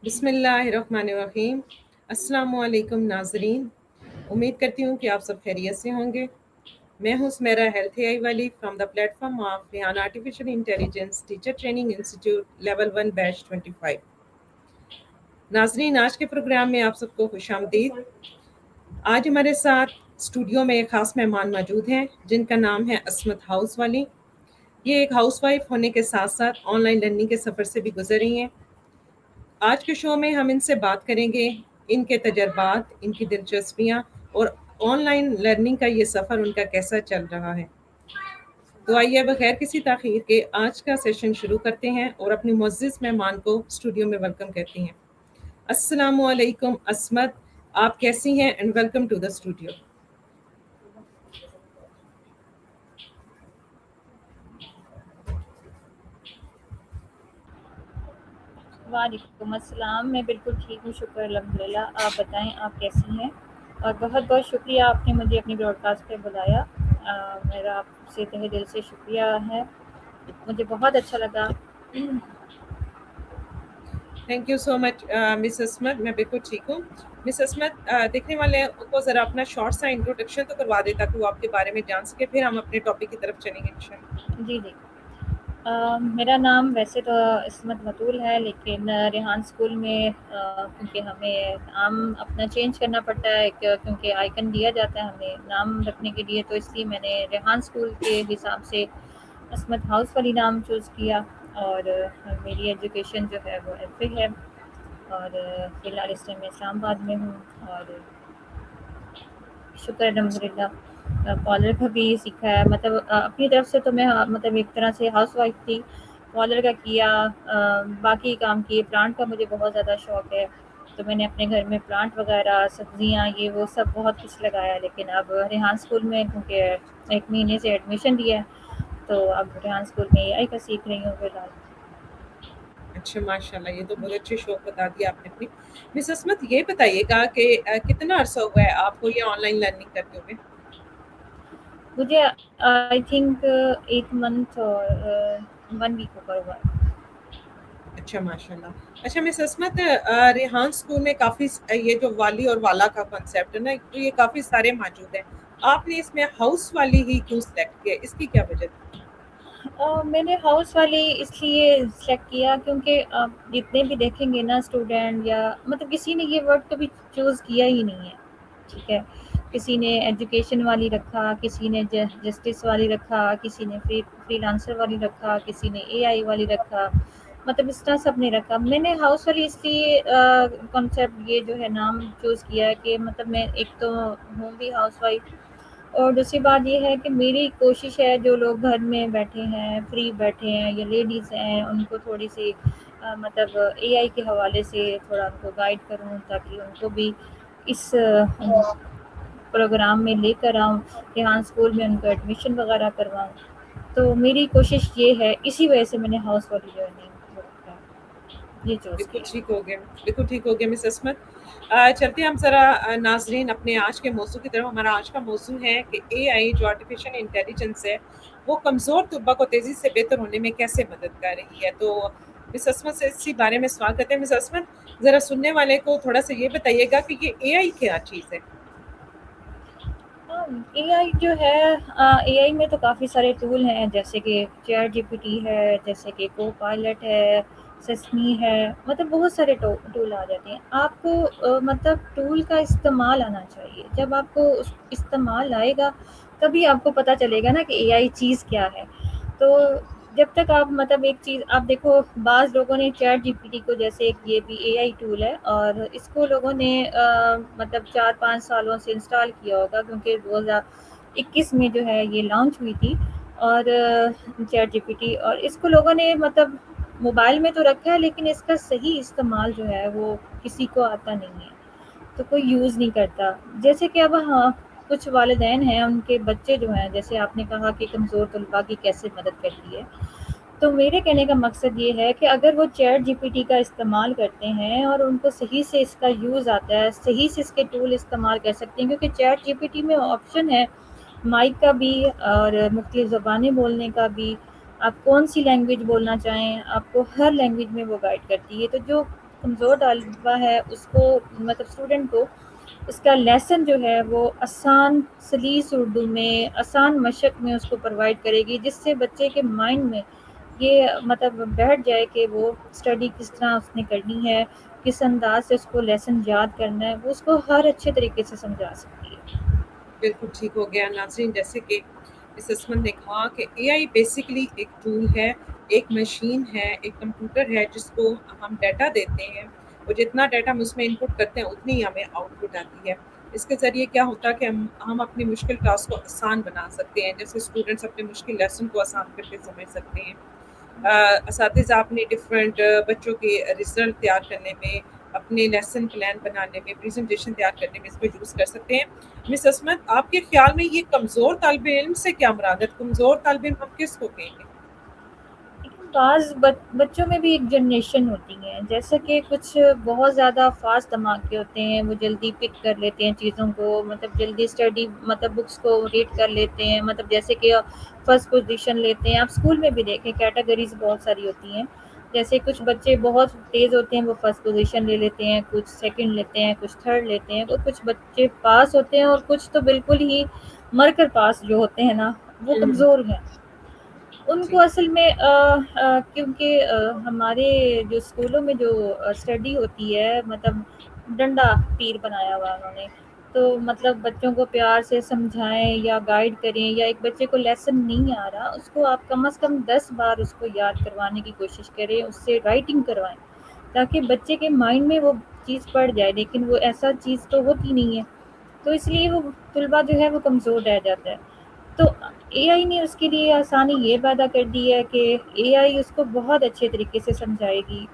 بسم اللہ الرحمن الرحیم۔ السلام علیکم ناظرین، امید کرتی ہوں کہ آپ سب خیریت سے ہوں گے۔ میں ہوں سمیرا ہیلتھ اے آئی والی from the plate form of Rehan artificial intelligence teacher training institute level 1 بیچ 25۔ ناظرین، آج کے پروگرام میں آپ سب کو خوش آمدید۔ آج ہمارے ساتھ اسٹوڈیو میں ایک خاص مہمان موجود ہیں جن کا نام ہے عصمت ہاؤس والی۔ یہ ایک ہاؤس وائف ہونے کے ساتھ ساتھ آن لائن لرننگ کے سفر سے بھی گزر رہی ہیں۔ آج کے شو میں ہم ان سے بات کریں گے ان کے تجربات، ان کی دلچسپیاں اور آن لائن لرننگ کا یہ سفر ان کا کیسا چل رہا ہے۔ تو آئیے بغیر کسی تاخیر کے آج کا سیشن شروع کرتے ہیں اور اپنے معزز مہمان کو اسٹوڈیو میں ویلکم کرتے ہیں۔ السلام علیکم عصمت، آپ کیسی ہیں and welcome to the studio. وعلیکم السلام، میں بالکل ٹھیک ہوں، شکر الحمدللہ۔ آپ بتائیں آپ کیسی ہیں؟ اور بہت بہت شکریہ آپ نے مجھے اپنی براڈ کاسٹ پہ بلایا۔ میرا آپ سے تہہ دل سے شکریہ ہے، مجھے بہت اچھا لگا۔ تھینک یو سو مچ مس عصمت، میں بالکل ٹھیک ہوں۔ مس عصمت، دیکھنے والے کو ذرا اپنا شارٹ سا انٹروڈکشن تو کروا دے تاکہ وہ آپ کے بارے میں جان سکے، پھر ہم اپنے ٹاپک کی طرف چلیں گے انشاءاللہ۔ جی جی، میرا نام ویسے تو عصمت بطول ہے، لیکن ریحان اسکول میں کیونکہ ہمیں نام اپنا چینج کرنا پڑتا ہے کیونکہ آئیکن دیا جاتا ہے ہمیں نام رکھنے کے لیے، تو اس لیے میں نے ریحان اسکول کے حساب سے عصمت ہاؤس والی نام چوز کیا۔ اور میری ایجوکیشن جو ہے وہ ایف اے ہے، اور فی الحال اس ٹائم میں اسلام آباد میں ہوں، اور شکر الحمدللہ پارلر کا بھی سیکھا ہے۔ مطلب اپنی طرف سے تو میں مطلب ایک طرح سے ہاؤس وائف تھی، پارلر کا کیا، باقی کام کیے۔ پلانٹ کا مجھے بہت زیادہ شوق ہے، تو میں نے اپنے گھر میں پلانٹ وغیرہ، سبزیاں، یہ وہ سب بہت کچھ لگایا۔ لیکن اب ریحان اسکول میں کیونکہ 1 مہینے سے ایڈمیشن دیا ہے، تو اب ریحان اسکول میں اے آئی کا سیکھ رہی ہوں فی الحال۔ اچھا، ماشاء اللہ، یہ تو بہت اچھے شوق بتا دیا آپ نے اپنی۔ مس عصمت، یہ بتائیے گا کہ کتنا عرصہ ہوا ہے آپ کو یہ آن لائن لرننگ کرتے ہوئے؟ مجھے آئی تھنک 8 منتھ اور 1 ویک اوپر ہوا ہے۔ اچھا، ماشاء اللہ۔ اچھا مس عصمت، ریحان اسکول میں کافی یہ جو والی اور والا کا کنسیپٹ ہے نا، تو یہ کافی سارے موجود ہیں، آپ نے اس میں ہاؤس والی ہی کیوں سلیکٹ کیا؟ اس کی کیا وجہ تھی؟ میں نے ہاؤس والی اس لیے سلیکٹ کیا کیونکہ آپ جتنے بھی دیکھیں گے نا اسٹوڈنٹ، یا مطلب کسی نے یہ ورڈ کبھی چوز کیا ہی نہیں ہے، ٹھیک ہے؟ کسی نے ایجوکیشن والی رکھا، کسی نے جسٹس والی رکھا، کسی نے فری لانسر والی رکھا، کسی نے اے آئی والی رکھا، مطلب اس طرح سب نے رکھا۔ میں نے ہاؤس والی اس لیے کنسیپٹ یہ جو ہے نام چوز کیا کہ مطلب میں ایک تو ہوں بھی ہاؤس وائف، اور دوسری بات یہ ہے کہ میری کوشش ہے جو لوگ گھر میں بیٹھے ہیں، فری بیٹھے ہیں، یا لیڈیز ہیں، ان کو تھوڑی سی مطلب اے آئی کے حوالے سے تھوڑا ان کو گائیڈ کروں، تاکہ ان کو بھی اس پروگرام میں لے کر آؤں، ریحان اسکول میں ان کو ایڈمیشن وغیرہ کرواؤں۔ تو میری کوشش یہ ہے، اسی وجہ سے میں نے ہاؤس والی جو ہے یہ چوز بالکل کیا۔ ٹھیک ہو گیا، بالکل ٹھیک ہو گیا مس عصمت۔ چلتے ہیں ہم ذرا ناظرین اپنے آج کے موضوع کی طرف۔ ہمارا آج کا موضوع ہے کہ اے آئی جو آرٹیفیشل انٹیلیجنس ہے وہ کمزور طلباء کو تیزی سے بہتر ہونے میں کیسے مدد کر رہی ہے۔ تو مس عصمت سے اسی بارے میں سوال کرتے ہیں۔ مس عصمت، ذرا سننے والے کو تھوڑا سا یہ بتائیے گا کہ یہ اے آئی کیا چیز ہے؟ اے آئی جو ہے، اے آئی میں تو کافی سارے ٹول ہیں، جیسے کہ چیٹ جی پی ٹی ہے، جیسے کہ کو پائلٹ ہے، سسمی ہے، مطلب بہت سارے ٹول آ جاتے ہیں۔ آپ کو مطلب ٹول کا استعمال آنا چاہیے۔ جب آپ کو استعمال آئے گا تبھی آپ کو پتہ چلے گا نا کہ اے آئی چیز کیا ہے۔ تو جب تک آپ مطلب ایک چیز آپ دیکھو، بعض لوگوں نے چیٹ جی پی ٹی کو، جیسے یہ بھی اے آئی ٹول ہے، اور اس کو لوگوں نے مطلب 4-5 سالوں سے انسٹال کیا ہوگا، کیونکہ 2021 میں جو ہے یہ لانچ ہوئی تھی، اور چیٹ جی پی ٹی، اور اس کو لوگوں نے مطلب موبائل میں تو رکھا ہے، لیکن اس کا صحیح استعمال جو ہے وہ کسی کو آتا نہیں ہے، تو کوئی یوز نہیں کرتا۔ جیسے کہ اب کچھ والدین ہیں، ان کے بچے جو ہیں، جیسے آپ نے کہا کہ کمزور طلباء کی کیسے مدد کرتی ہے، تو میرے کہنے کا مقصد یہ ہے کہ اگر وہ چیٹ جی پی ٹی کا استعمال کرتے ہیں اور ان کو صحیح سے اس کا یوز آتا ہے، صحیح سے اس کے ٹول استعمال کر سکتے ہیں، کیونکہ چیٹ جی پی ٹی میں آپشن ہے مائک کا بھی اور مختلف زبانیں بولنے کا بھی۔ آپ کون سی لینگویج بولنا چاہیں، آپ کو ہر لینگویج میں وہ گائیڈ کرتی ہے۔ تو جو کمزور طالبہ ہے اس کو مطلب اسٹوڈنٹ کو اس کا لیسن جو ہے وہ آسان سلیس اردو میں آسان مشق میں اس کو پرووائڈ کرے گی، جس سے بچے کے مائنڈ میں یہ مطلب بیٹھ جائے کہ وہ اسٹڈی کس طرح اس نے کرنی ہے، کس انداز سے اس کو لیسن یاد کرنا ہے، وہ اس کو ہر اچھے طریقے سے سمجھا سکتی ہے۔ بالکل ٹھیک ہو گیا ناظرین، جیسے کہ اس اسمن نے کہا کہ اے آئی بیسیکلی ایک ٹول ہے، ایک مشین ہے، ایک کمپیوٹر ہے جس کو ہم ڈیٹا دیتے ہیں اور جتنا ڈیٹا ہم اس میں انپٹ کرتے ہیں اتنی ہی ہمیں آؤٹ پٹ آتی ہے۔ اس کے ذریعے کیا ہوتا ہے کہ ہم اپنی مشکل ٹاسک کو آسان بنا سکتے ہیں، جیسے اسٹوڈنٹس اپنے مشکل لیسن کو آسان کر کے سمجھ سکتے ہیں۔ اساتذہ اپنے ڈفرینٹ بچوں کے رزلٹ تیار کرنے میں، اپنے لیسن پلان بنانے میں، پریزنٹیشن تیار کرنے میں اس کو یوز کر سکتے ہیں۔ مس عصمت، آپ کے خیال میں یہ کمزور طالب علم سے کیا مراد ہے؟ کمزور طالب علم ہم کس کو کہیں گے؟ لیکن بعض بچوں میں بھی ایک جنریشن ہوتی ہے، جیسے کہ کچھ بہت زیادہ فاسٹ دماغ کے ہوتے ہیں، وہ جلدی پک کر لیتے ہیں چیزوں کو، مطلب جلدی اسٹڈی مطلب بکس کو ریڈ کر لیتے ہیں، مطلب جیسے کہ فرسٹ پوزیشن لیتے ہیں۔ آپ اسکول میں بھی دیکھیں کیٹیگریز بہت ساری ہوتی ہیں، جیسے کچھ بچے بہت تیز ہوتے ہیں، وہ فرسٹ پوزیشن لے لیتے ہیں، کچھ سیکنڈ لیتے ہیں، کچھ تھرڈ لیتے ہیں، اور کچھ بچے پاس ہوتے ہیں، اور کچھ تو بالکل ہی مر کر پاس جو ہوتے ہیں نا، وہ ہوں، کمزور ہیں۔ ان جی کو اصل میں کیونکہ ہمارے جو اسکولوں میں جو اسٹڈی ہوتی ہے، مطلب ڈنڈا تیر بنایا ہوا انہوں نے، تو مطلب بچوں کو پیار سے سمجھائیں یا گائیڈ کریں، یا ایک بچے کو لیسن نہیں آ رہا اس کو آپ کم از کم 10 بار اس کو یاد کروانے کی کوشش کریں، اس سے رائٹنگ کروائیں تاکہ بچے کے مائنڈ میں وہ چیز پڑ جائے، لیکن وہ ایسا چیز تو ہوتی نہیں ہے، تو اس لیے وہ طلبہ جو ہے وہ کمزور رہ جاتا ہے۔ تو اے آئی نے اس کے لیے آسانی یہ پیدا کر دی ہے کہ اے آئی اس کو بہت اچھے طریقے سے سمجھائے گی۔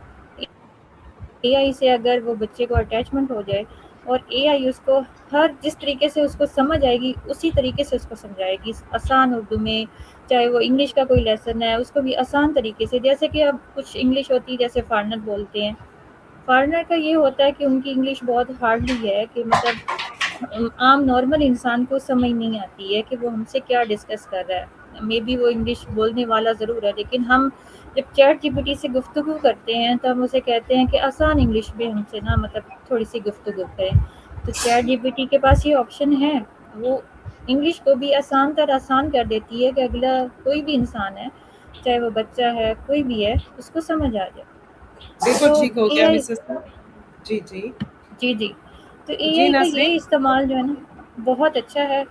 اے آئی سے اگر وہ بچے کو اٹیچمنٹ ہو جائے اور اے آئی اس کو ہر جس طریقے سے اس کو سمجھ آئے گی اسی طریقے سے اس کو سمجھائے گی آسان اردو میں، چاہے وہ انگلش کا کوئی لیسن ہے اس کو بھی آسان طریقے سے، جیسے کہ اب کچھ انگلش ہوتی ہے جیسے فارنر بولتے ہیں، فارنر کا یہ ہوتا ہے کہ ان کی انگلش بہت ہارڈلی ہے، کہ مطلب عام نارمل انسان کو سمجھ نہیں آتی ہے کہ وہ ہم سے کیا ڈسکس کر رہا ہے، مے بی وہ انگلش بولنے والا ضرور ہے، لیکن ہم جب چیٹ جی پی ٹی سے گفتگو کرتے ہیں تو ہم اسے کہتے ہیں کہ آسان انگلش میں ہم سے نا مطلب تھوڑی سی گفتگو کریں، تو چیٹ جی پی ٹی کے پاس یہ آپشن ہے، وہ انگلش کو بھی آسان تر آسان کر دیتی ہے کہ اگلا کوئی بھی انسان ہے، چاہے وہ بچہ ہے کوئی بھی ہے، اس کو سمجھ آ جائے۔ بالکل تو ٹھیک ہو اے گیا آئی، مس عصمت۔ جی جی جی جی، تو اے جی آئی کا ناصرین، یہ استعمال جو ہے نا بہت اچھا ہے۔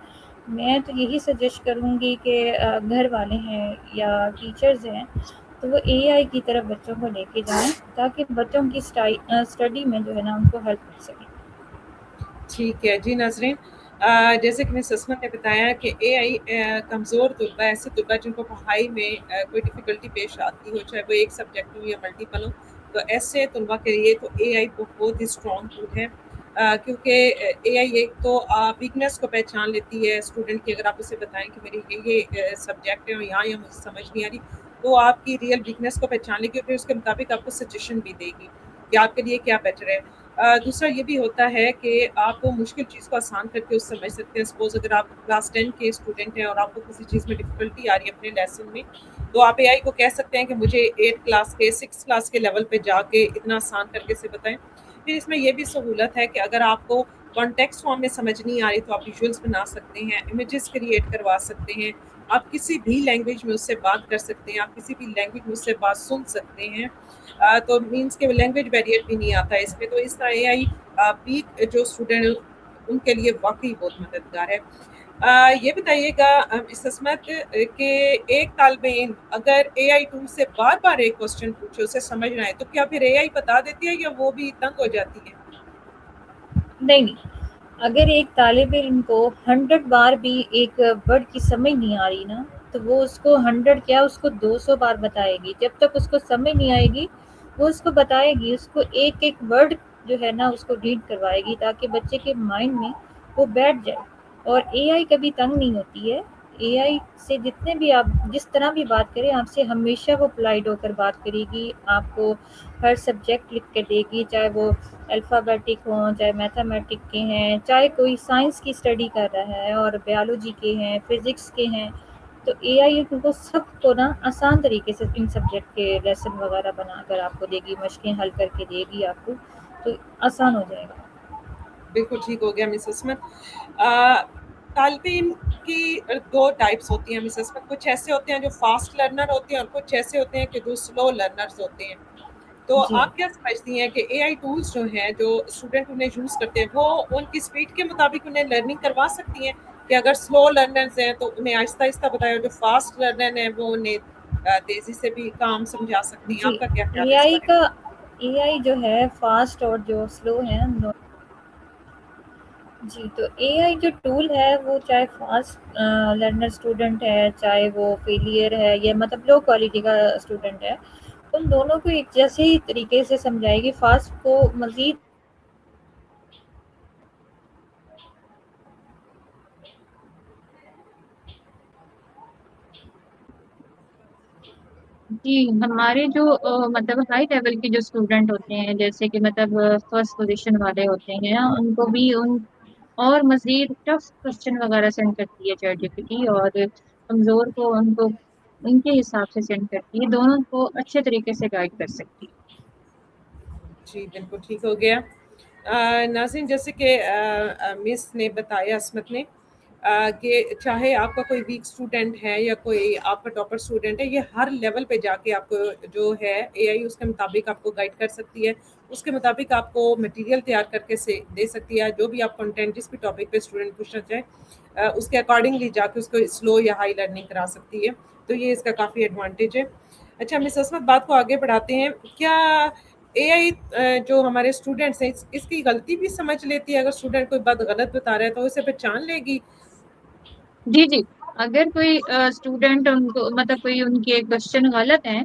میں تو یہی سجیسٹ کروں گی کہ گھر والے ہیں یا ٹیچرز ہیں تو وہ اے آئی کی طرف بچوں کو لے کے جائیں تاکہ بچوں کی اسٹڈی میں جو ہے نا ان کو ہیلپ مل سکے۔ ٹھیک ہے جی ناظرین، جیسے کہ مس عصمت نے بتایا کہ اے آئی کمزور طلبہ، ایسے طلبہ جن کو پڑھائی میں کوئی ڈفیکلٹی پیش آتی ہو، چاہے وہ ایک سبجیکٹ ہو یا ملٹیپل ہو، تو ایسے طلبہ کے لیے تو اے آئی بہت ہی اسٹرانگ ٹول ہے، کیونکہ اے آئی ایک تو ویکنیس کو پہچان لیتی ہے اسٹوڈنٹ کی۔ اگر آپ اسے بتائیں کہ میری یہ سبجیکٹ ہے اور یہاں مجھے سمجھ نہیں آ رہی، تو آپ کی ریئل ویکنیس کو پہچان لے گی اور پھر اس کے مطابق آپ کو سجیشن بھی دے گی کہ آپ کے لیے کیا بیٹر ہے۔ دوسرا یہ بھی ہوتا ہے کہ آپ مشکل چیز کو آسان کر کے اس سے سمجھ سکتے ہیں۔ سپوز اگر آپ کلاس 10 کے اسٹوڈنٹ ہیں اور آپ کو کسی چیز میں ڈفیکلٹی آ رہی ہے اپنے لیسن میں، تو آپ اے آئی کو کہہ سکتے ہیں کہ مجھے 8 کلاس کے 6 کلاس کے لیول پہ جا کے اتنا آسان کر کے اسے بتائیں۔ پھر اس میں یہ بھی سہولت ہے کہ اگر آپ کو کانٹیکسٹ فارم میں سمجھ نہیں آ رہی تو آپ ویژولس بنا سکتے ہیں، امیجز کریٹ کروا سکتے ہیں، آپ کسی بھی لینگویج میں اس سے بات کر سکتے ہیں، آپ کسی بھی لینگویج میں اس سے بات سن سکتے ہیں، تو مینس کہ لینگویج بیریئر بھی نہیں آتا ہے اس میں، تو اس طرح اے آئی ویک جو اسٹوڈنٹ ان کے لیے واقعی بہت مددگار ہے۔ یہ بتائیے گا اس عصمت کہ ایک طالب علم اگر اے آئی ٹول سے بار بار ایک کوسچن پوچھے اسے سمجھ نہ آئے تو کیا پھر اے آئی بتا دیتی ہے یا وہ بھی تنگ ہو جاتی ہے؟ نہیں، اگر ایک طالب علم کو 100 بار بھی ایک ورڈ کی سمجھ نہیں آ رہی نا، تو وہ اس کو 100 کیا اس کو 200 بار بتائے گی، جب تک اس کو سمجھ نہیں آئے گی وہ اس کو بتائے گی، اس کو ایک ایک ورڈ جو ہے نا اس کو ریڈ کروائے گی تاکہ بچے کے مائنڈ میں وہ بیٹھ جائے۔ اور اے آئی کبھی تنگ نہیں ہوتی ہے، اے آئی سے جتنے بھی آپ جس طرح بھی بات کریں آپ سے ہمیشہ وہ پولائٹ ہو کر بات کرے گی، آپ کو ہر سبجیکٹ لکھ کے دے گی، چاہے وہ الفابیٹک ہوں، چاہے میتھمیٹک کے ہیں، چاہے کوئی سائنس کی اسٹڈی کر رہا ہے اور بیالوجی کے ہیں، فزکس کے ہیں، تو اے آئی کو سب کو نا آسان طریقے سے ان سبجیکٹ کے لیسن وغیرہ بنا کر آپ کو دے گی، مشقیں حل کر کے دے گی آپ کو، تو آسان ہو جائے گا۔ بالکل ٹھیک ہو گیا مس عصمت۔ طالب علم کی دو ٹائپس ہوتی ہیں مس عصمت، کچھ ایسے ہوتے ہیں جو فاسٹ لرنر ہوتے ہیں اور کچھ ایسے ہوتے ہیں کہ جو سلو لرنرز ہوتے ہیں۔ تو جی آپ کیا سمجھتی ہیں کہ اے آئی ٹولز جو ہیں جو اسٹوڈنٹ انہیں یوز کرتے ہیں وہ ان کی اسپیڈ کے مطابق انہیں لرننگ کروا سکتی ہیں، کہ اگر سلو لرنرز ہیں تو انہیں آہستہ آہستہ بتایا، جو فاسٹ لرنر ہیں وہ انہیں تیزی سے بھی کام سمجھا سکتی ہیں؟ جی، آپ کا کیا خیال اے ہے اس آئی بارے کا میں؟ اے آئی جو ہے فاسٹ اور جو سلو ہے جی، تو اے آئی جو ٹول ہے وہ چاہے فاسٹ لرنر اسٹوڈنٹ ہے، چاہے وہ فیلئر ہے یا مطلب لو کوالٹی کا اسٹوڈنٹ ہے، ان دونوں کو ایک جیسے ہی طریقے سے سمجھائے گی۔ فاسٹ کو مزید جی، ہمارے جو مطلب ہائی لیول کے جو اسٹوڈنٹ ہوتے ہیں، جیسے کہ مطلب فرسٹ پوزیشن والے ہوتے ہیں، ان کو بھی اور مزید ٹف کوشچن وغیرہ سینڈ کرتی ہے چیٹ جی پی ٹی، اور کمزور کو ان کے حساب سے سینڈ کرتی ہے، دونوں کو اچھے طریقے سے گائڈ کر سکتی ہے۔ جی بالکل ٹھیک ہو گیا۔ ناظرین، جیسے کہ مس نے بتایا، عصمت نے، کہ چاہے آپ کا کوئی ویک اسٹوڈنٹ ہے یا کوئی آپ کا ٹاپر اسٹوڈنٹ ہے، یہ ہر لیول پہ جا کے آپ کو جو ہے اے آئی اس کے مطابق آپ کو گائڈ کر سکتی ہے، اس کے مطابق آپ کو مٹیریل تیار کر کے دے سکتی ہے، جو بھی آپ کنٹینٹ جس بھی ٹاپک پہ اسٹوڈنٹ پوچھنا چاہے اس کے اکارڈنگلی جا کے اس کو سلو یا ہائی لرننگ کرا سکتی ہے۔ تو یہ اس کا کافی ایڈوانٹیج ہے۔ اچھا مس عصمت، بات کو آگے بڑھاتے ہیں۔ کیا اے آئی جو ہمارے اسٹوڈنٹس ہیں اس کی غلطی بھی سمجھ لیتی ہے؟ اگر اسٹوڈنٹ کوئی بات غلط بتا رہا ہے تو اسے پہچان لے گی؟ جی جی، اگر کوئی اسٹوڈینٹ ان کو مطلب کوئی ان کے کوشچن غلط ہیں،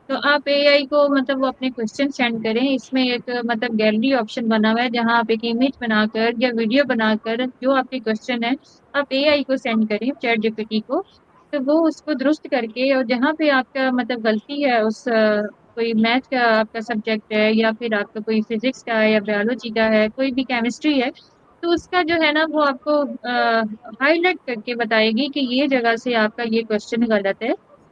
تو آپ اے آئی کو مطلب وہ اپنے کوشچن سینڈ کریں، اس میں ایک مطلب گیلری آپشن بنا ہوا ہے، جہاں آپ ایک امیج بنا کر یا ویڈیو بنا کر جو آپ کے کوشچن ہے آپ اے آئی کو سینڈ کریں، چیٹ جی پی ٹی کو، تو وہ اس کو درست کر کے، اور جہاں پہ آپ کا مطلب غلطی ہے، اس کوئی میتھ کا آپ کا سبجیکٹ ہے، یا پھر آپ کا کوئی فزکس کا ہے یا بایولوجی کا ہے، کوئی بھی کیمسٹری ہے، تو اس کا جو ہے نا وہ آپ کو ہائی لائٹ کر کے بتائے گی کہ یہ جگہ سے آپ کا یہ کوشچن غلط ہے،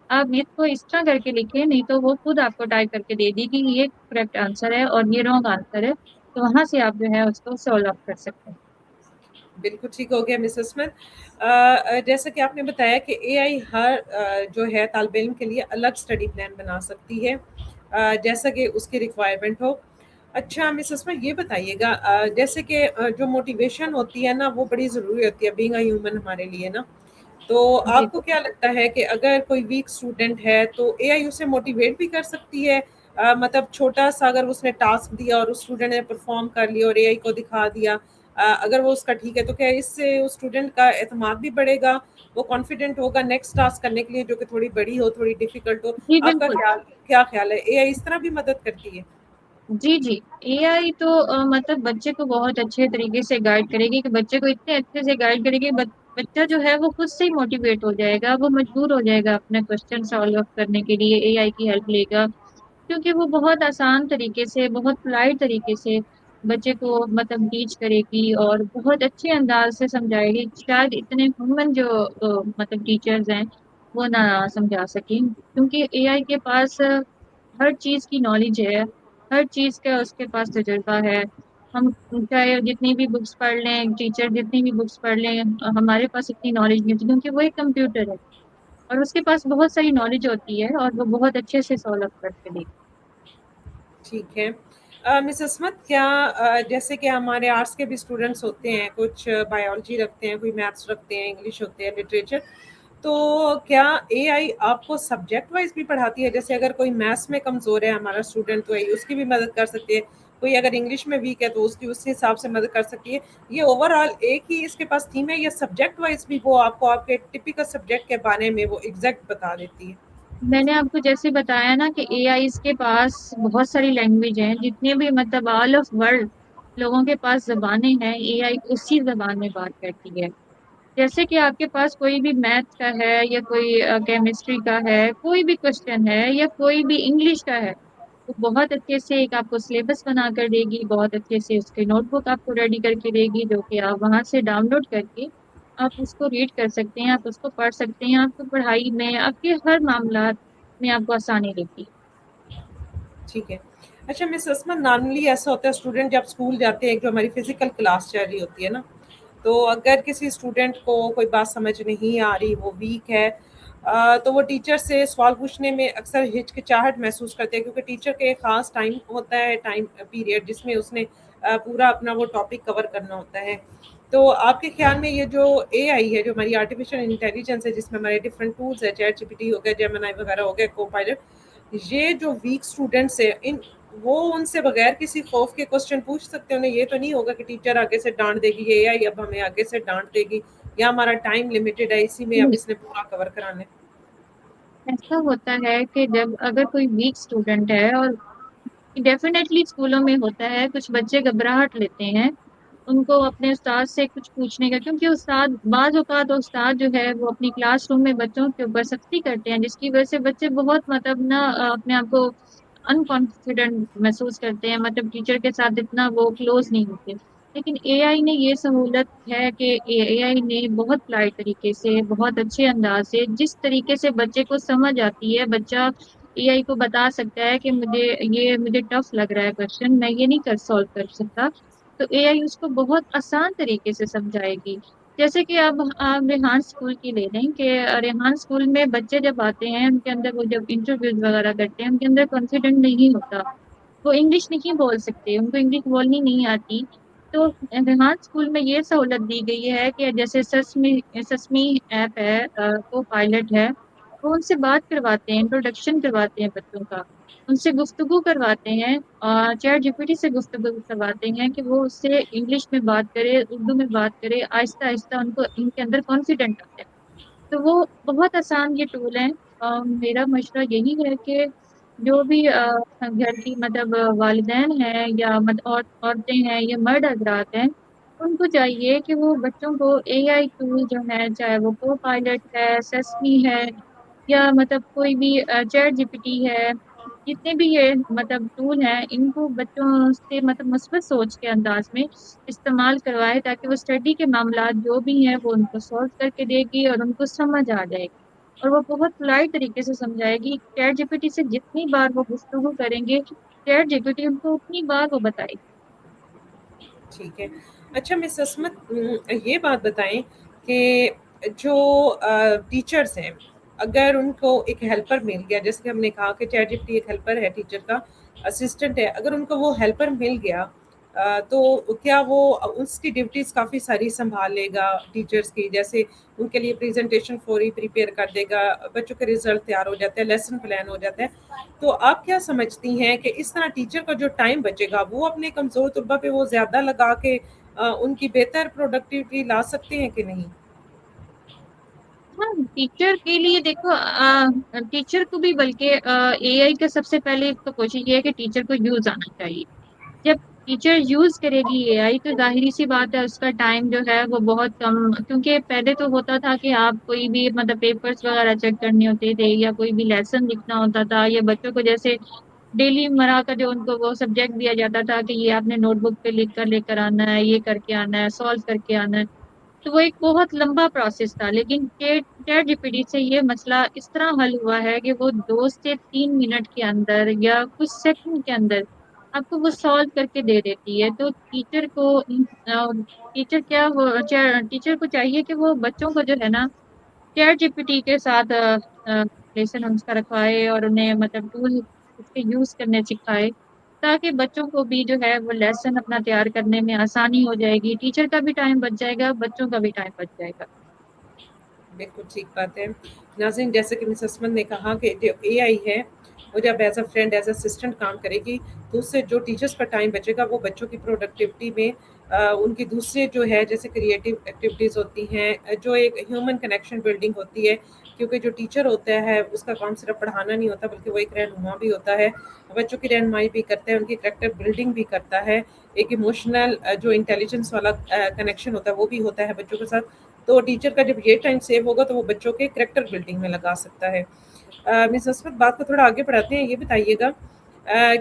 آپ اس کو اس طرح کر کے لکھیں، نہیں تو وہ خود آپ کو ٹائپ کر کے دے دی کہ یہ کریکٹ آنسر ہے اور یہ رانگ آنسر ہے، تو وہاں سے آپ جو ہے اس کو سولو اپ کر سکتے ہیں۔ بالکل ٹھیک ہو گیا مس عصمت۔ جیسا کہ آپ نے بتایا کہ اے آئی ہر جو ہے طالب علم کے لیے الگ اسٹڈی پلان بنا سکتی ہے، جیسا کہ اس کی ریکوائرمنٹ ہو۔ اچھا مس عصمت، یہ بتائیے گا، جیسے کہ جو موٹیویشن ہوتی ہے نا وہ بڑی ضروری ہوتی ہے بینگ اے ہیومن ہمارے لیے نا، تو جی آپ کو کیا لگتا ہے کہ اگر کوئی ویک اسٹوڈنٹ ہے تو اے آئی اسے موٹیویٹ بھی کر سکتی ہے؟ مطلب چھوٹا سا اگر اس نے ٹاسک دیا اور اس اسٹوڈنٹ نے پرفارم کر لیا اور اے آئی کو دکھا دیا، اگر وہ اس کا ٹھیک ہے، تو کیا اس سے اس اسٹوڈنٹ کا اعتماد بھی بڑھے گا، وہ کانفیڈنٹ ہوگا نیکسٹ ٹاسک کرنے کے لیے جو کہ تھوڑی بڑی ہو، تھوڑی ڈیفیکلٹ ہو؟ جی آپ کا بالکل، کیا خیال ہے، اے آئی اس طرح بھی مدد کرتی ہے؟ جی جی، اے آئی تو مطلب بچے کو بہت اچھے طریقے سے گائڈ کرے گی، کہ بچے کو اتنے اچھے سے گائڈ کرے گی، بچہ جو ہے وہ خود سے ہی موٹیویٹ ہو جائے گا، وہ مجبور ہو جائے گا اپنے کوشچن سالو کرنے کے لیے اے آئی کی ہیلپ لے گا، کیونکہ وہ بہت آسان طریقے سے، بہت پلائٹ طریقے سے بچے کو مطلب ٹیچ کرے گی، اور بہت اچھے انداز سے سمجھائے گی، شاید اتنے ہیومن جو مطلب ٹیچرز ہیں وہ نہ سمجھا سکیں، کیونکہ اے آئی کے پاس ہر چیز کی نالج ہے، ہر چیز کا اس کے پاس تجربہ ہے، ہم چاہے جتنی بھی بکس پڑھ لیں، ٹیچر جتنی بھی بکس پڑھ لیں، ہمارے پاس اتنی نالج نہیں ہوتی، کیونکہ وہ ایک کمپیوٹر ہے اور اس کے پاس بہت ساری نالج ہوتی ہے، اور وہ بہت اچھے سے سالو اپ کرتے ہیں۔ ٹھیک ہے۔ مس عصمت، کیا جیسے کہ ہمارے آرٹس کے بھی اسٹوڈنٹس ہوتے ہیں، کچھ بایولوجی رکھتے ہیں، کوئی میتھس رکھتے ہیں، انگلش ہوتے ہیں، لٹریچر، تو کیا اے آئی آپ کو سبجیکٹ وائز بھی پڑھاتی ہے؟ جیسے اگر کوئی میتھس میں کمزور ہے ہمارا اسٹوڈنٹ، تو اس کی بھی مدد کر سکتی ہے، کوئی اگر انگلش میں ویک ہے تو اس کی اس حساب سے مدد کر سکتی ہے؟ یہ اوور آل ایک ہی اس کے پاس تھیم ہے، یا سبجیکٹ وائز بھی وہ آپ کو آپ کے ٹپیکل سبجیکٹ کے بارے میں وہ ایگزیکٹ بتا دیتی ہے؟ میں نے آپ کو جیسے بتایا نا کہ اے آئی اس کے پاس بہت ساری لینگویج ہیں، جتنے بھی مطلب آل آف ورلڈ لوگوں کے پاس زبانیں ہیں، اے آئی اسی زبان میں بات کرتی ہے، جیسے کہ آپ کے پاس کوئی بھی میتھ کا ہے، یا کوئی کیمسٹری کا ہے، کوئی بھی کوشچن ہے، یا کوئی بھی انگلش کا ہے، وہ بہت اچھے سے ایک آپ کو سلیبس بنا کر دے گی، بہت اچھے سے اس کے نوٹ بک آپ کو ریڈی کر کے دے گی، جو کہ آپ وہاں سے ڈاؤن لوڈ کر کے آپ اس کو ریڈ کر سکتے ہیں، آپ اس کو پڑھ سکتے ہیں، آپ کو پڑھائی میں، آپ کے ہر معاملات میں آپ کو آسانی دیتی ہے۔ ٹھیک ہے. اچھا مس عصمت، نارملی ایسا ہوتا ہے اسٹوڈنٹ جب اسکول جاتے ہیں، جو ہماری فزیکل کلاس چل رہی ہوتی ہے نا، تو اگر کسی اسٹوڈنٹ کو کوئی بات سمجھ نہیں آ رہی، وہ ویک ہے، تو وہ ٹیچر سے سوال پوچھنے میں اکثر ہچکچاہٹ محسوس کرتے ہیں، کیونکہ ٹیچر کے ایک خاص ٹائم ہوتا ہے، ٹائم پیریڈ، جس میں اس نے پورا اپنا وہ ٹاپک کور کرنا ہوتا ہے. تو آپ کے خیال میں یہ جو اے آئی ہے، جو ہماری آرٹیفیشیل انٹیلیجنس ہے، جس میں ہمارے ڈفرینٹ ٹولس ہیں، چیٹ جی پی ٹی ہو گیا، جیمنائی وغیرہ ہو گیا، کو پائلٹ، یہ جو ویک اسٹوڈنٹس ہیں، وہ ان سے بغیر کسی خوف کے کوشچن پوچھ سکتے ہیں؟ انہیں یہ تو نہیں ہوگا کہ ٹیچر آگے سے ڈانٹ دے گی، یہ اے آئی اب ہمیں آگے سے ڈانٹ دے گی، یا ہمارا ٹائم لمیٹڈ ہے، اسی میں اب اس نے پورا کور کرانا ہے؟ ایسا ہوتا ہے کہ جب اگر کوئی ویک اسٹوڈنٹ ہے، اور ڈیفینیٹلی اسکولوں میں ہوتا ہے، کچھ بچے گھبراہٹ لیتے ہیں ان کو اپنے استاد سے کچھ پوچھنے کا، کیونکہ استاد بعض اوقات استاد جو ہے وہ اپنی کلاس روم میں بچوں کے اوپر سختی کرتے ہیں، جس کی وجہ سے بچے بہت مطلب نا اپنے آپ کو انکانفیڈنٹ محسوس کرتے ہیں، مطلب ٹیچر کے ساتھ اتنا وہ کلوز نہیں ہوتے۔ لیکن اے آئی نے یہ سہولت ہے کہ اے آئی نے بہت پلائٹ طریقے سے، بہت اچھے انداز سے، جس طریقے سے بچے کو سمجھ آتی ہے، بچہ اے آئی کو بتا سکتا ہے کہ مجھے ٹف لگ رہا ہے کوشچن، میں یہ نہیں سالو کر سکتا، تو اے آئی اس کو بہت آسان طریقے سے سمجھائے گی۔ جیسے کہ اب آپ ریحان اسکول کی لے لیں کہ ریحان اسکول میں بچے جب آتے ہیں، ان کے اندر وہ جب انٹرویوز وغیرہ کرتے ہیں، ان کے اندر کانفیڈنٹ نہیں ہوتا، وہ انگلش نہیں بول سکتے، ان کو انگلش بولنی نہیں آتی۔ تو ریحان اسکول میں یہ سہولت دی گئی ہے کہ جیسے سسمی ایپ ہے، کو پائلٹ ہے، وہ ان سے بات کرواتے ہیں، انٹروڈکشن کرواتے ہیں بچوں کا، ان سے گفتگو کرواتے ہیں، چیٹ جی پی ٹی سے گفتگو کرواتے ہیں کہ وہ اس سے انگلش میں بات کرے، اردو میں بات کرے، آہستہ آہستہ ان کو ان کے اندر کانفیڈنٹ آتا ہے۔ تو وہ بہت آسان یہ ٹول ہے۔ میرا مشورہ یہی ہے کہ جو بھی گھر کی مطلب والدین ہیں یا عورتیں ہیں یا مرد حضرات ہیں، ان کو چاہیے کہ وہ بچوں کو اے آئی ٹول جو ہے، چاہے وہ کو پائلٹ ہے، سیسمی ہے، یا مطلب کوئی بھی چیٹ جی پی ٹی ہے، جتنے بھی یہ مطلب ٹول ہیں، ان کو بچوں سے مطلب مثبت سوچ کے انداز میں استعمال کروائے، تاکہ وہ اسٹڈی کے معاملات جو بھی ہیں وہ ان کو سالو کر کے دے گی اور ان کو سمجھ آ جائے گی، اور وہ بہت لائٹ طریقے سے سمجھائے گی۔ چیٹ جی پی ٹی سے جتنی بار وہ گفتگو کریں گے، چیٹ جی پی ٹی ان کو اتنی بار وہ بتائے گی۔ ٹھیک ہے. اچھا مس عصمت، یہ بات بتائیں کہ جو ٹیچرس ہیں، اگر ان کو ایک ہیلپر مل گیا، جیسے کہ ہم نے کہا کہ چیٹ جی پی ٹی ایک ہیلپر ہے، ٹیچر کا اسسٹنٹ ہے، اگر ان کو وہ ہیلپر مل گیا، تو کیا وہ اس کی ڈیوٹیز کافی ساری سنبھال لے گا ٹیچرس کی؟ جیسے ان کے لیے پریزنٹیشن فوری پریپیئر کر دے گا، بچوں کے ریزلٹ تیار ہو جاتے ہیں، لیسن پلان ہو جاتا ہے. تو آپ کیا سمجھتی ہیں کہ اس طرح ٹیچر کا جو ٹائم بچے گا، وہ اپنے کمزور طلبہ پہ وہ زیادہ لگا کے ان کی بہتر پروڈکٹیوٹی لا سکتے ہیں کہ نہیں؟ ہاں، ٹیچر کے لیے دیکھو، ٹیچر کو بھی بلکہ اے آئی کا سب سے پہلے تو کوشش یہ ہے کہ ٹیچر کو یوز آنا چاہیے۔ جب ٹیچر یوز کرے گی اے آئی، تو ظاہری سی بات ہے اس کا ٹائم جو ہے وہ بہت کم، کیونکہ پہلے تو ہوتا تھا کہ آپ کوئی بھی مطلب پیپرز وغیرہ چیک کرنے ہوتے تھے، یا کوئی بھی لیسن لکھنا ہوتا تھا، یا بچوں کو جیسے ڈیلی مرہ کا جو ان کو وہ سبجیکٹ دیا جاتا تھا کہ یہ آپ نے نوٹ بک پہ لے کر آنا ہے، یہ کر کے آنا ہے، سالو کر کے آنا ہے، تو وہ ایک بہت لمبا پروسیس تھا۔ لیکن چیٹ جی پی ٹی سے یہ مسئلہ اس طرح حل ہوا ہے کہ وہ 2 سے 3 منٹ کے اندر یا کچھ سیکنڈ کے اندر آپ کو وہ سالو کر کے دے دیتی ہے۔ تو ٹیچر کو چاہیے کہ وہ بچوں کو جو ہے نا چیٹ جی پی ٹی کے ساتھ لیسن ان کا رکھوائے، اور انہیں مطلب ٹول اس کے یوز کرنے سکھائے، تاکہ بچوں کو بھی جو ہے وہ لیسن اپنا تیار کرنے میں آسانی ہو جائے گی، ٹیچر کا بھی ٹائم بچ جائے گا، بچوں کا بھی ٹائم بچ جائے گا۔ بالکل ٹھیک بات ہے. ناظرین، جیسے کہ مس عصمت نے کہا کہ جو اے آئی ہے، وہ جب as a friend, as a assistant کام کرے گی، تو اس سے جو ٹیچرس کا ٹائم بچے گا، وہ بچوں کی پروڈکٹیوٹی میں ان کی دوسرے جو ہے جیسے کریٹیو ایکٹیویٹیز ہوتی ہیں، جو ایک ہیومن کنیکشن بلڈنگ ہوتی ہے، کیونکہ جو ٹیچر ہوتا ہے اس کا کام صرف پڑھانا نہیں ہوتا، بلکہ وہ ایک رہنما بھی ہوتا ہے، بچوں کی رہنمائی بھی کرتا ہے، ان کی کریکٹر بلڈنگ بھی کرتا ہے، ایک ایموشنل جو انٹیلیجنس والا کنیکشن ہوتا ہے وہ بھی ہوتا ہے بچوں کے ساتھ. تو ٹیچر کا جب یہ ٹائم سیو ہوگا تو وہ بچوں کے کریکٹر بلڈنگ میں لگا سکتا ہے. مس عصمت، بات کو تھوڑا آگے بڑھاتے ہیں. یہ بتائیے گا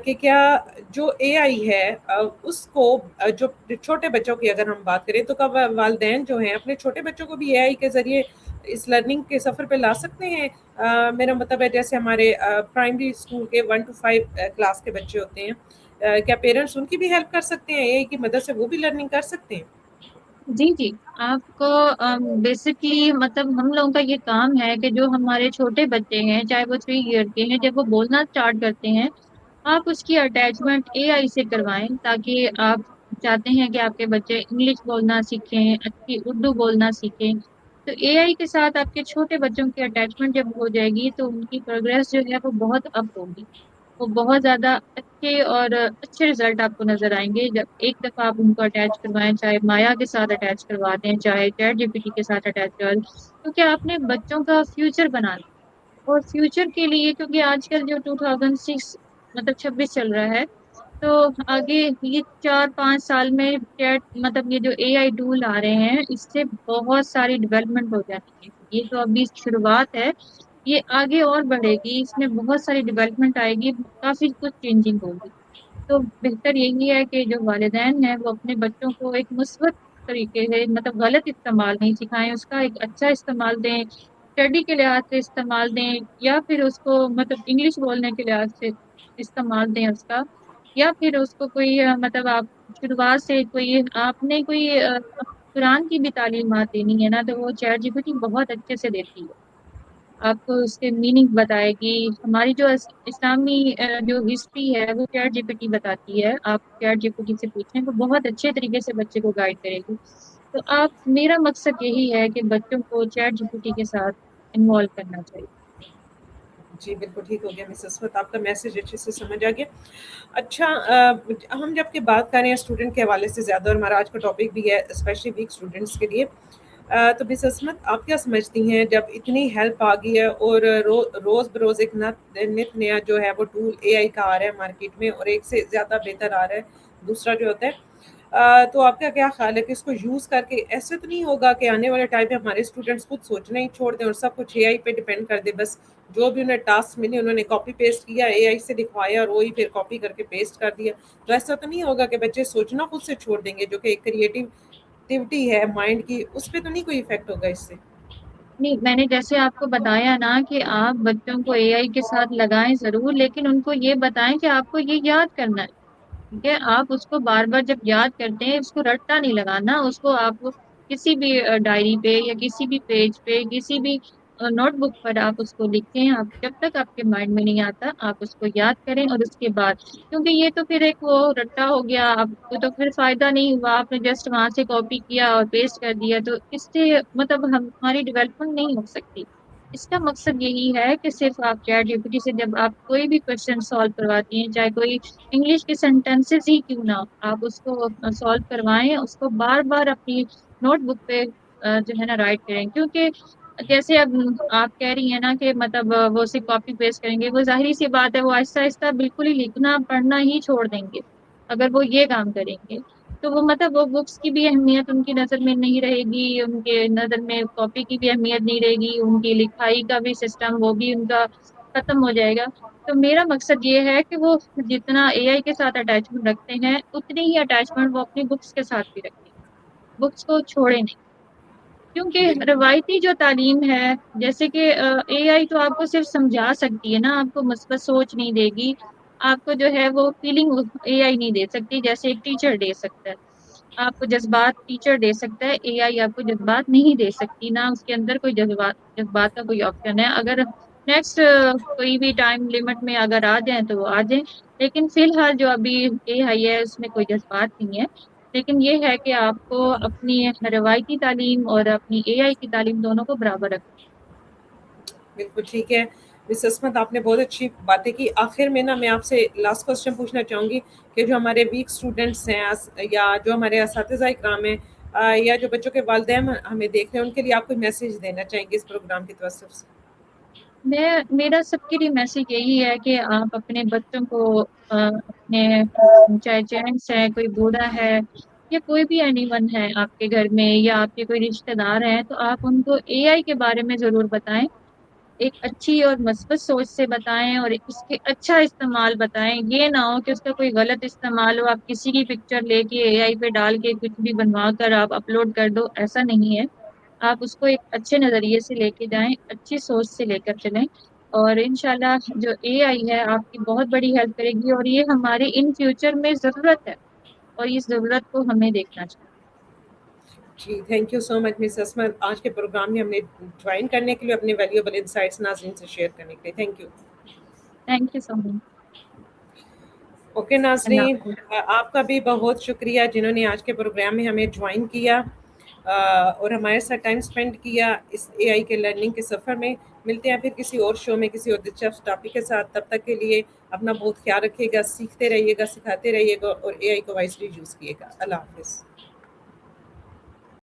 کہ کیا جو اے آئی ہے اس کو جو چھوٹے بچوں کی اگر ہم بات کریں تو کب والدین جو ہیں اپنے چھوٹے بچوں کو بھی اے آئی کے ذریعے اس لرننگ کے سفر پہ لا سکتے ہیں؟ میرا مطلب ہے جیسے ہمارے پرائمری اسکول کے 1 to 5 کلاس کے بچے ہوتے ہیں، کیا پیرنٹس ان کی بھی ہیلپ کر سکتے ہیں؟ اے آئی کی مدد سے وہ بھی لرننگ کر سکتے ہیں؟ جی جی، آپ کو بیسکلی مطلب ہم لوگوں کا یہ کام ہے کہ جو ہمارے چھوٹے بچے ہیں چاہے وہ 3 ایئر کے ہیں، جب وہ بولنا اسٹارٹ کرتے ہیں آپ اس کی اٹیچمنٹ اے آئی سے کروائیں، تاکہ آپ چاہتے ہیں کہ آپ کے بچے انگلش بولنا سیکھیں، اچھی اردو بولنا سیکھیں، تو اے آئی کے ساتھ آپ کے چھوٹے بچوں کی اٹیچمنٹ جب ہو جائے گی تو ان کی پروگریس جو ہے وہ بہت اپ ہوگی، وہ بہت زیادہ اچھے اور اچھے رزلٹ آپ کو نظر آئیں گے جب ایک دفعہ آپ ان کو اٹیچ کروائیں، چاہے مایا کے ساتھ اٹیچ کروا دیں، چاہے چیٹ جی پی ٹی کے ساتھ اٹیچ کر، کیونکہ آپ نے بچوں کا فیوچر بنانا اور فیوچر کے لیے، کیونکہ آج کل جو 2006 مطلب 26 چل رہا ہے، تو آگے یہ 4 5 سال میں چیٹ مطلب یہ جو اے آئی ٹول آ رہے ہیں اس سے بہت ساری ڈیولپمنٹ ہو جاتی ہے، یہ تو ابھی شروعات ہے، یہ آگے اور بڑھے گی، اس میں بہت ساری ڈیولپمنٹ آئے گی، کافی کچھ چینجنگ ہوگی، تو بہتر یہی ہے کہ جو والدین ہیں وہ اپنے بچوں کو ایک مثبت طریقے سے مطلب غلط استعمال نہیں سکھائیں، اس کا ایک اچھا استعمال دیں، اسٹڈی کے لحاظ سے استعمال دیں، یا پھر اس کو مطلب انگلش بولنے کے لحاظ سے استعمال دیں اس کا، یا پھر اس کو کوئی مطلب آپ شروعات سے کوئی آپ نے کوئی قرآن کی بھی تعلیمات دینی ہے نا، تو وہ چیٹ جی پی ٹی بہت اچھے سے دیتی ہے، آپ کو اس کے میننگ بتائے گی، ہماری جو اسلامی جو ہسٹری ہے وہ چیٹ جی پی ٹی بتاتی ہے، آپ چیٹ جی پی ٹی سے پوچھیں تو بہت اچھے طریقے سے بچے کو گائڈ کرے گی، تو آپ میرا مقصد یہی ہے کہ بچوں کو چیٹ جی پی ٹی کے ساتھ انوالو کرنا چاہیے۔ جی بالکل ٹھیک ہو گیا مس عصمت، آپ کا میسج اچھے سے سمجھ آ گیا۔ اچھا، ہم جب کہ بات کر رہے ہیں اسٹوڈنٹ کے حوالے سے زیادہ، اور ہمارا آج کا ٹاپک بھی ہے اسپیشلی ویک اسٹوڈنٹس کے لیے، تو مس عصمت آپ کیا سمجھتی ہیں جب اتنی ہیلپ آ گئی ہے اور روز بروز ایک نت نیا جو ہے وہ ٹول اے آئی کا آ رہا ہے مارکیٹ میں، اور ایک سے زیادہ بہتر آ رہا ہے دوسرا جو ہوتا ہے، تو آپ کا کیا خیال ہے کہ اس کو یوز کر کے ایسے تو نہیں ہوگا کہ آنے والے ٹائم پہ ہمارے اسٹوڈنٹس خود سوچنا ہی چھوڑ دیں اور سب کچھ اے آئی پہ ڈیپینڈ کر دیں، بس جو بھی انہیں ٹاسک ملے انہوں نے کاپی پیسٹ کیا، اے آئی سے لکھوایا اور وہی پھر کاپی کر کے پیسٹ کر دیا، تو ایسا تو نہیں ہوگا کہ بچے سوچنا خود سے چھوڑ دیں گے جو کہ ایک کریٹیوٹی ہے مائنڈ کی، اس پہ تو نہیں کوئی افیکٹ ہوگا اس سے؟ نہیں، میں نے جیسے آپ کو بتایا نا کہ آپ بچوں کو اے آئی کے ساتھ لگائیں ضرور، لیکن ان کو یہ بتائیں کہ آپ کو یہ یاد کرنا ہے، ٹھیک ہے، آپ اس کو بار بار جب یاد کرتے ہیں اس کو رٹا نہیں لگانا، اس کو آپ کسی بھی ڈائری پہ یا کسی بھی پیج پہ کسی بھی نوٹ بک پر آپ اس کو لکھیں، آپ جب تک آپ کے مائنڈ میں نہیں آتا آپ اس کو یاد کریں، اور اس کے بعد کیونکہ یہ تو پھر ایک وہ رٹا ہو گیا، آپ کو تو پھر فائدہ نہیں ہوا، آپ نے جسٹ وہاں سے کاپی کیا اور پیسٹ کر دیا، تو اس سے مطلب ہماری ڈیولپمنٹ نہیں ہو سکتی، اس کا مقصد یہی ہے کہ صرف آپ چیٹ جی پی ٹی سے جب آپ کوئی بھی کوشچن سالو کرواتی ہیں، چاہے کوئی انگلش کے سینٹینسز ہی کیوں نہ، آپ اس کو سالو کروائیں، اس کو بار بار اپنی نوٹ بک پہ جو ہے نا رائٹ کریں، کیونکہ جیسے اب آپ کہہ رہی ہیں نا کہ مطلب وہ صرف کاپی پیسٹ کریں گے، وہ ظاہری سی بات ہے وہ آہستہ آہستہ بالکل ہی لکھنا پڑھنا ہی چھوڑ دیں گے اگر وہ یہ کام کریں گے، تو وہ مطلب وہ بکس کی بھی اہمیت ان کی نظر میں نہیں رہے گی، ان کے نظر میں کاپی کی بھی اہمیت نہیں رہے گی، ان کی لکھائی کا بھی سسٹم وہ بھی ان کا ختم ہو جائے گا، تو میرا مقصد یہ ہے کہ وہ جتنا اے آئی کے ساتھ اٹیچمنٹ رکھتے ہیں اتنی ہی اٹیچمنٹ وہ اپنی بکس کے ساتھ بھی رکھیں، بکس کو چھوڑے نہیں، کیونکہ بالکل روایتی جو تعلیم ہے جیسے کہ اے آئی تو آپ کو صرف سمجھا سکتی ہے نا، آپ کو مثبت سوچ نہیں دے گی، آپ کو جو ہے وہ فیلنگ اے آئی نہیں دے سکتی جیسے ایک ٹیچر دے سکتا ہے، آپ کو جذبات ٹیچر دے سکتا ہے، اے آئی آپ کو جذبات نہیں دے سکتی، نہ اس کے اندر کوئی جذبات کا کوئی آپشن ہے، اگر نیکسٹ کوئی بھی ٹائم لمٹ میں اگر آ جائیں تو وہ آ جائیں، لیکن فی الحال جو ابھی اے آئی ہے اس میں کوئی جذبات نہیں ہے، لیکن یہ ہے کہ آپ کو اپنی روایتی تعلیم اور اپنی اے آئی کی تعلیم دونوں کو برابر رکھنا۔ بالکل ٹھیک ہے مس عصمت، آپ نے بہت اچھی باتیں کی، آخر میں نا میں آپ سے لاسٹ کوسچن پوچھنا چاہوں گی کہ جو ہمارے ویک اسٹوڈنٹس ہیں یا جو ہمارے اساتذہ اکرام ہیں یا جو بچوں کے والدین ہمیں دیکھ رہے ہیں ان کے لیے آپ کوئی میسج دینا چاہیں گے اس پروگرام کی توسط سے؟ میرا سب کے لیے میسج یہی ہے کہ آپ اپنے بچوں کو اپنے چاہے جینٹس ہے کوئی بوڑھا ہے یا کوئی بھی اینی ون ہے آپ کے گھر میں یا آپ کے کوئی رشتہ دار ہیں، تو آپ ان کو اے آئی کے بارے میں ضرور بتائیں، ایک اچھی اور مثبت سوچ سے بتائیں اور اس کے اچھا استعمال بتائیں. یہ نہ ہو کہ اس کا کوئی غلط استعمال ہو, آپ کسی کی پکچر لے کے اے آئی پہ ڈال کے کچھ بھی بنوا کر آپ اپلوڈ کر دو. ایسا نہیں ہے. آپ اس کو ایک اچھے نظریے سے لے کے جائیں, اچھی سوچ سے لے کر چلیں, اور انشاءاللہ جو اے آئی ہے آپ کی بہت بڑی ہیلپ کرے گی, اور یہ ہماری ان فیوچر میں ضرورت ہے, اور اس ضرورت کو ہمیں دیکھنا چاہیے. جی تھینک یو سو مچ مس اسما, آج کے پروگرام میں ہم نے جوائن کرنے کے لیے, اپنے ویلیوبل انسائٹس ناظرین سے شیئر کرنے کے لیے. Thank you. Thank you so much. Okay اللہ ناظرین, حافظ. آپ کا بھی بہت شکریہ جنہوں نے آج کے پروگرام میں ہمیں جوائن کیا اور ہمارے ساتھ ٹائم سپینڈ کیا اس اے آئی کے لرننگ کے سفر میں. ملتے ہیں پھر کسی اور شو میں کسی اور دلچسپ ٹاپک کے ساتھ. تب تک کے لیے اپنا بہت خیال رکھیے گا, سیکھتے رہیے گا, سکھاتے رہیے گا, اور اے آئی کو وائسلی یوز کیے گا. اللہ حافظ.